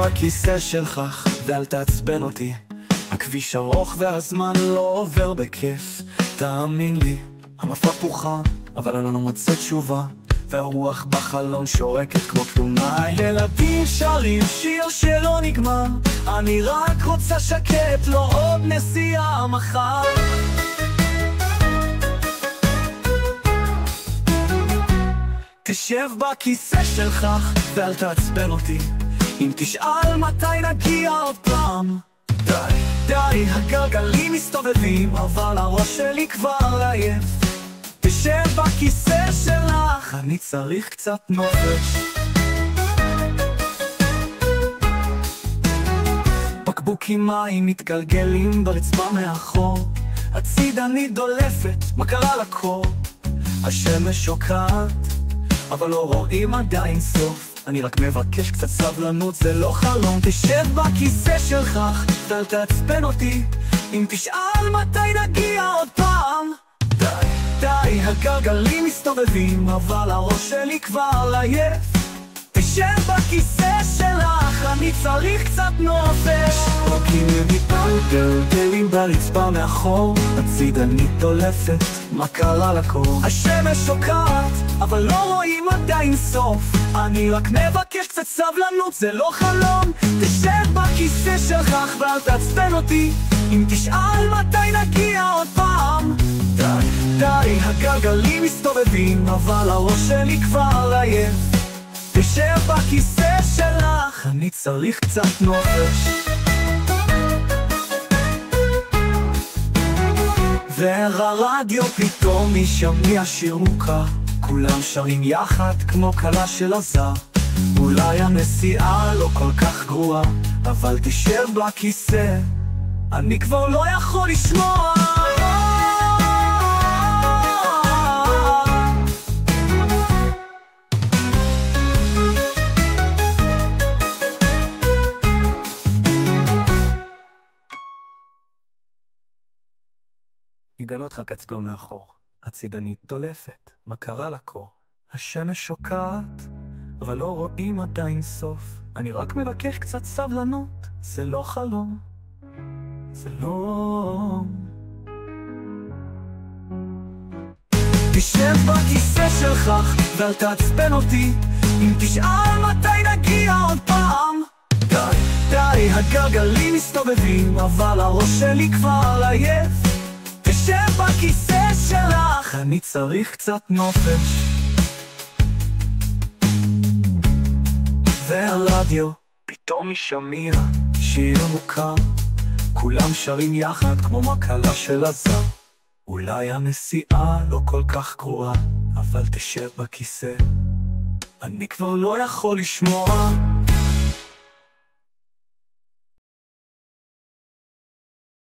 בכיסא שלך ואל תעצבן אותי. הכביש ארוך והזמן לא עובר בכיף. תאמין לי, המפה פוחה, אבל אני לא מוצא תשובה, והרוח בחלון שורקת כמו תלונה. ילדים שרים שיר שלא נגמר, אני רק רוצה שקט, לא עוד נסיעה מחר. תשב בכיסא שלך ואל תעצבן אותי. אם תשאל מתי נגיע עוד פעם, די, הגלגלים מסתובבים, אבל הראש שלי כבר עייף. תשב בכיסא שלך, אני צריך קצת נופש. בקבוקים מים מתגלגלים ברצפה מאחור, הצידנית דולפת, מה קרה לקור? השמש שוקעת, אבל לא רואים עדיין סוף. אני רק מבקש קצת סבלנות, זה לא חלום. תשב בכיסא שלך ואל תעצבן אותי. אם תשאל מתי נגיע עוד פעם, די, הגלגלים מסתובבים, אבל הראש שלי כבר עייף. תשב בכיסא שלך, אני צריך קצת נופש. בקבוקים מתגלגלים ברצפה מאחור, הצידנית דולפת, מה קרה לקור? השמש שוקעת, אבל לא רואים עדיין סוף. אני רק מבקש קצת סבלנות, זה לא חלום. תשב בכיסא שלך ואל תעצבן אותי. אם תשאל מתי נגיע עוד פעם, די, הגלגלים מסתובבים, אבל הראש שלי כבר עייף. תשב בכיסא שלך, אני צריך קצת נופש. והרדיו פתאום ישמיע שיר מוכר, כולם שרים יחד כמו קלה של הזר. אולי הנסיעה לא כל כך גרועה, אבל תשב בכיסא, אני כבר לא יכול לשמוע. עיגלות לך קצבו מאחור, הצידנית דולפת, מה קרה לקור? השמש שוקעת, אבל לא רואים עדיין סוף. אני רק מבקש קצת סבלנות, זה לא חלום, זה לא... תשב בכיסא שלך ואל תעצבן אותי. אם תשאל מתי נגיע עוד פעם, די, הגלגלים מסתובבים, אבל הראש שלי כבר עייף. תשב בכיסא שלך, אני צריך קצת נופש. והרדיו פתאום ישמיע שיר מוכר, כולם שרים יחד כמו מקהלה של הזר. אולי הנסיעה לא כל כך גרועה, אבל תשב בכיסא, אני כבר לא יכול לשמוע.